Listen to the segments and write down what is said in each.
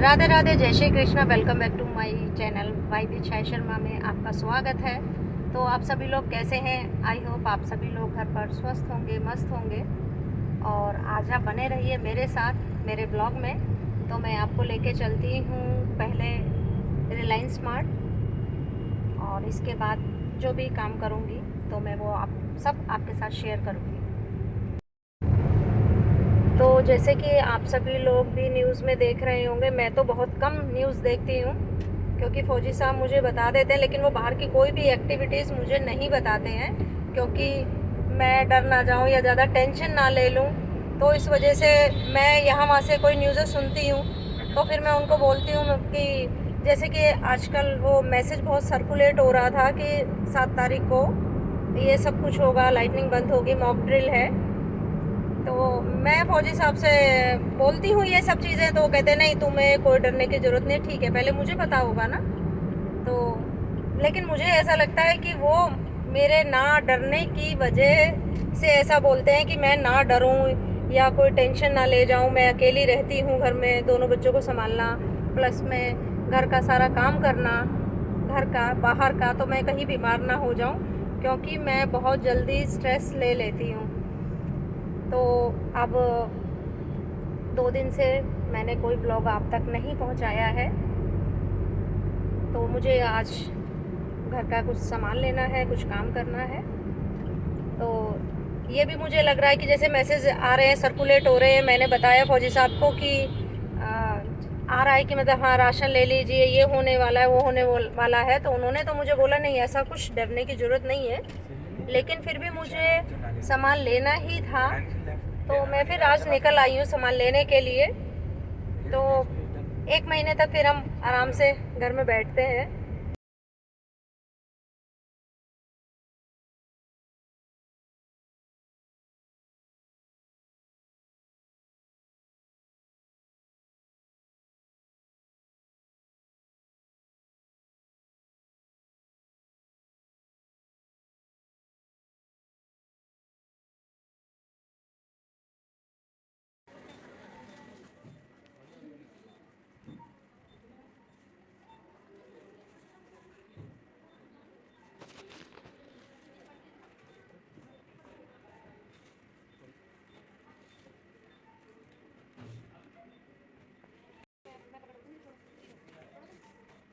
राधे राधे, जय Shri Krishna. Welcome back to my channel वाई छाया शर्मा में आपका स्वागत है। तो आप सभी लोग कैसे हैं? आई होप आप सभी लोग घर पर स्वस्थ होंगे, मस्त होंगे। और आज आप बने रहिए मेरे साथ मेरे ब्लॉग में। तो मैं आपको लेके चलती हूँ पहले रिलायंस स्मार्ट, और इसके बाद जो भी काम करूँगी तो मैं वो आप सब आपके साथ शेयर करूँगी। तो जैसे कि आप सभी लोग भी न्यूज़ में देख रहे होंगे, मैं तो बहुत कम न्यूज़ देखती हूँ क्योंकि फ़ौजी साहब मुझे बता देते हैं, लेकिन वो बाहर की कोई भी एक्टिविटीज़ मुझे नहीं बताते हैं क्योंकि मैं डर ना जाऊँ या ज़्यादा टेंशन ना ले लूँ। तो इस वजह से मैं यहाँ वहाँ से कोई न्यूज़ें सुनती हूँ तो फिर मैं उनको बोलती हूँ कि जैसे कि आजकल वो मैसेज बहुत सर्कुलेट हो रहा था कि 7 तारीख को ये सब कुछ होगा, लाइटनिंग बंद होगी, मॉक ड्रिल है। तो मैं फौजी साहब से बोलती हूँ ये सब चीज़ें, तो वो कहते नहीं, तुम्हें कोई डरने की ज़रूरत नहीं। ठीक है, पहले मुझे पता होगा ना। तो लेकिन मुझे ऐसा लगता है कि वो मेरे ना डरने की वजह से ऐसा बोलते हैं कि मैं ना डरूं या कोई टेंशन ना ले जाऊं। मैं अकेली रहती हूँ घर में, दोनों बच्चों को संभालना, प्लस में घर का सारा काम करना, घर का बाहर का, तो मैं कहीं बीमार ना हो जाऊं क्योंकि मैं बहुत जल्दी स्ट्रेस ले लेती हूँ। तो अब 2 दिन से मैंने कोई ब्लॉग आप तक नहीं पहुंचाया है, तो मुझे आज घर का कुछ सामान लेना है, कुछ काम करना है। तो ये भी मुझे लग रहा है कि जैसे मैसेज आ रहे हैं, सर्कुलेट हो रहे हैं। मैंने बताया फौजी साहब को कि आ रहा है कि मतलब हाँ राशन ले लीजिए, ये होने वाला है, वो होने वाला है। तो उन्होंने तो मुझे बोला नहीं, ऐसा कुछ डरने की ज़रूरत नहीं है, लेकिन फिर भी मुझे सामान लेना ही था। तो मैं फिर आज निकल आई हूँ सामान लेने के लिए। तो 1 महीने तक फिर हम आराम से घर में बैठते हैं।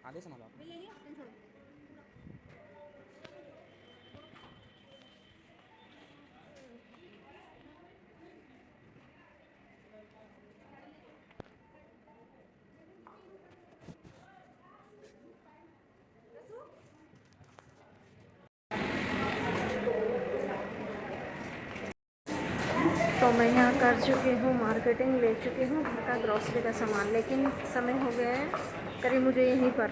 आधे संभालो आप। तो मैं यहाँ कर चुकी हूँ मार्केटिंग, ले चुकी हूँ घर का ग्रॉसरी का सामान, लेकिन समय हो गया है करीब मुझे यहीं पर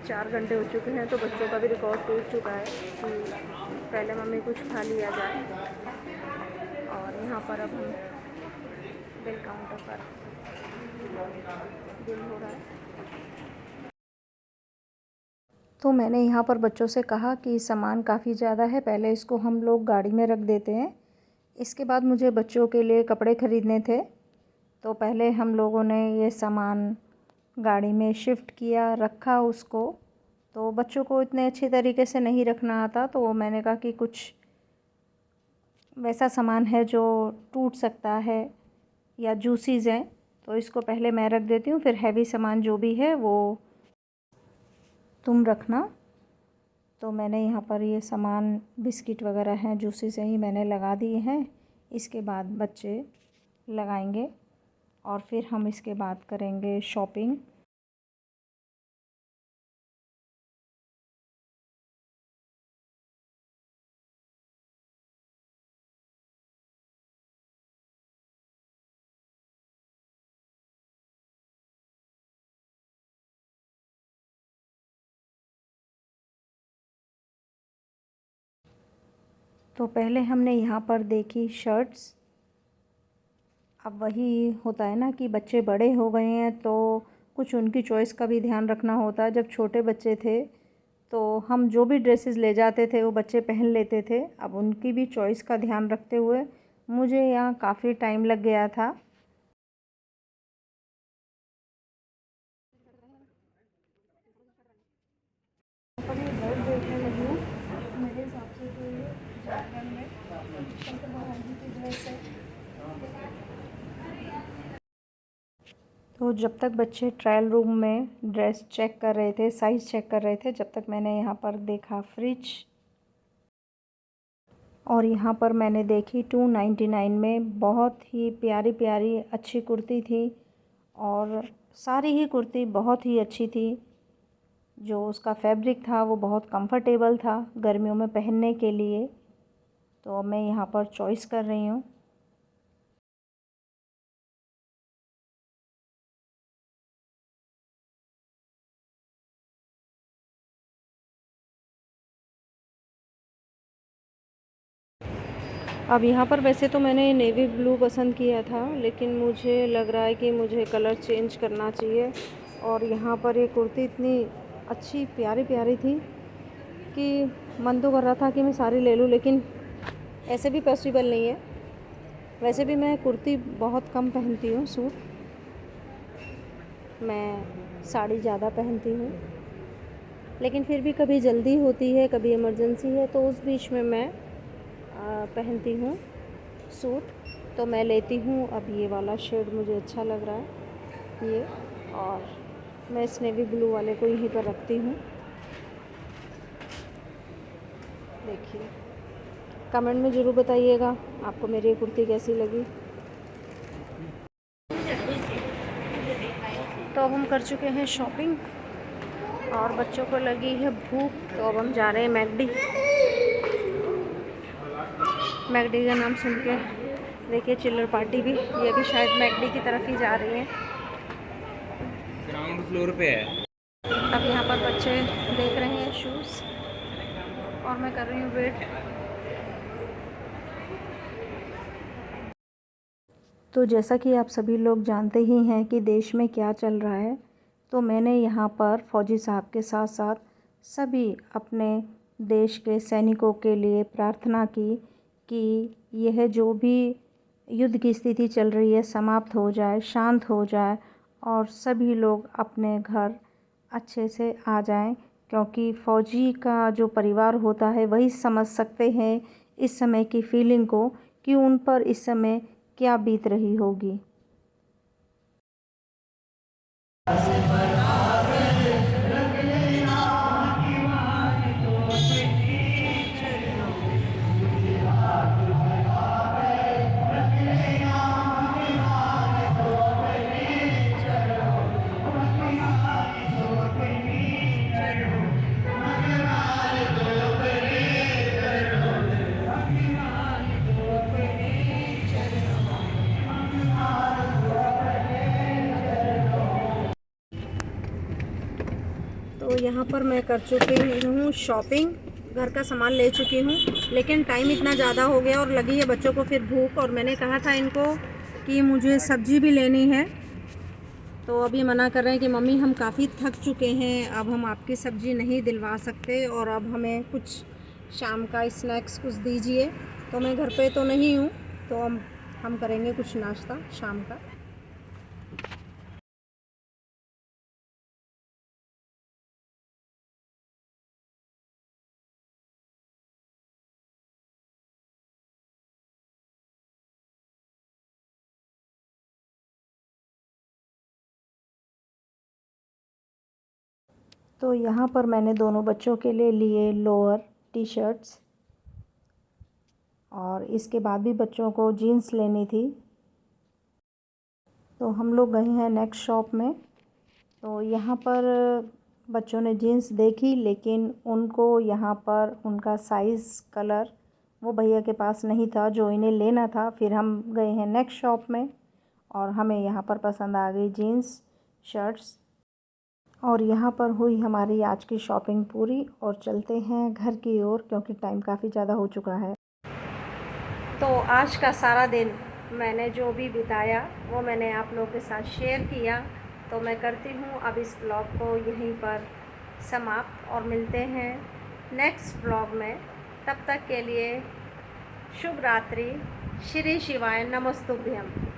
4 घंटे हो चुके हैं। तो बच्चों का भी रिकॉर्ड टूट चुका है कि पहले मम्मी कुछ खा लिया जाए। और यहाँ पर अब हम बिल काउंटर पर बिल हो रहा है। तो मैंने यहाँ पर बच्चों से कहा कि सामान काफ़ी ज़्यादा है, पहले इसको हम लोग गाड़ी में रख देते हैं। इसके बाद मुझे बच्चों के लिए कपड़े ख़रीदने थे, तो पहले हम लोगों ने ये सामान गाड़ी में शिफ्ट किया, रखा उसको। तो बच्चों को इतने अच्छे तरीके से नहीं रखना आता, तो मैंने कहा कि कुछ वैसा सामान है जो टूट सकता है या जूसीज़ हैं, तो इसको पहले मैं रख देती हूँ, फिर हैवी सामान जो भी है वो तुम रखना। तो मैंने यहाँ पर ये सामान बिस्किट वगैरह हैं, जूसेस हैं, ही मैंने लगा दिए हैं। इसके बाद बच्चे लगाएंगे और फिर हम इसके बाद करेंगे शॉपिंग। तो पहले हमने यहाँ पर देखी शर्ट्स। अब वही होता है ना कि बच्चे बड़े हो गए हैं तो कुछ उनकी चॉइस का भी ध्यान रखना होता है। जब छोटे बच्चे थे तो हम जो भी ड्रेसेस ले जाते थे वो बच्चे पहन लेते थे। अब उनकी भी चॉइस का ध्यान रखते हुए मुझे यहाँ काफ़ी टाइम लग गया था। में से। तो जब तक बच्चे ट्रायल रूम में ड्रेस चेक कर रहे थे, साइज़ चेक कर रहे थे, जब तक मैंने यहाँ पर देखा फ्रिज। और यहाँ पर मैंने देखी 299 में बहुत ही प्यारी प्यारी अच्छी कुर्ती थी। और सारी ही कुर्ती बहुत ही अच्छी थी। जो उसका फैब्रिक था वो बहुत कंफर्टेबल था गर्मियों में पहनने के लिए। तो मैं यहाँ पर चॉइस कर रही हूँ। अब यहाँ पर वैसे तो मैंने नेवी ब्लू पसंद किया था, लेकिन मुझे लग रहा है कि मुझे कलर चेंज करना चाहिए। और यहाँ पर ये कुर्ती इतनी अच्छी प्यारी प्यारी थी कि मन तो कर रहा था कि मैं सारी ले लूँ, लेकिन ऐसे भी पॉसिबल नहीं है। वैसे भी मैं कुर्ती बहुत कम पहनती हूँ, सूट मैं साड़ी ज़्यादा पहनती हूँ। लेकिन फिर भी कभी जल्दी होती है, कभी इमरजेंसी है, तो उस बीच में मैं पहनती हूँ सूट। तो मैं लेती हूँ। अब ये वाला शेड मुझे अच्छा लग रहा है ये, और मैं इस नेवी ब्लू वाले को यहीं पर रखती हूँ। देखिए, कमेंट में ज़रूर बताइएगा आपको मेरी ये कुर्ती कैसी लगी। तो अब हम कर चुके हैं शॉपिंग और बच्चों को लगी है भूख, तो अब हम जा रहे हैं मैकडी। मैकडी का नाम सुन के देखिए चिल्लर पार्टी भी, ये भी शायद मैकडी की तरफ ही जा रही है। ग्राउंड फ्लोर पे है। अब यहाँ पर बच्चे देख रहे हैं शूज़ और मैं कर रही हूँ वेट। तो जैसा कि आप सभी लोग जानते ही हैं कि देश में क्या चल रहा है, तो मैंने यहाँ पर फ़ौजी साहब के साथ साथ सभी अपने देश के सैनिकों के लिए प्रार्थना की कि यह जो भी युद्ध की स्थिति चल रही है समाप्त हो जाए, शांत हो जाए और सभी लोग अपने घर अच्छे से आ जाएं। क्योंकि फ़ौजी का जो परिवार होता है वही समझ सकते हैं इस समय की फीलिंग को, कि उन पर इस समय क्या बीत रही होगी। तो यहाँ पर मैं कर चुकी हूँ शॉपिंग, घर का सामान ले चुकी हूँ, लेकिन टाइम इतना ज़्यादा हो गया और लगी है बच्चों को फिर भूख। और मैंने कहा था इनको कि मुझे सब्ज़ी भी लेनी है, तो अभी मना कर रहे हैं कि मम्मी हम काफ़ी थक चुके हैं, अब हम आपकी सब्ज़ी नहीं दिलवा सकते और अब हमें कुछ शाम का स्नैक्स कुछ दीजिए। तो मैं घर पे तो नहीं हूँ, तो हम करेंगे कुछ नाश्ता शाम का। तो यहाँ पर मैंने दोनों बच्चों के लिए लिए लोअर टी शर्ट्स, और इसके बाद भी बच्चों को जीन्स लेनी थी। तो हम लोग गए हैं नेक्स्ट शॉप में। तो यहाँ पर बच्चों ने जीन्स देखी, लेकिन उनको यहाँ पर उनका साइज़ कलर वो भैया के पास नहीं था जो इन्हें लेना था। फिर हम गए हैं नेक्स्ट शॉप में और हमें यहाँ पर पसंद आ गई जीन्स शर्ट्स। और यहाँ पर हुई हमारी आज की शॉपिंग पूरी और चलते हैं घर की ओर, क्योंकि टाइम काफ़ी ज़्यादा हो चुका है। तो आज का सारा दिन मैंने जो भी बिताया वो मैंने आप लोगों के साथ शेयर किया। तो मैं करती हूँ अब इस ब्लॉग को यहीं पर समाप्त और मिलते हैं नेक्स्ट ब्लॉग में। तब तक के लिए शुभ रात्रि। श्री शिवाय नमस्तुभ्यम।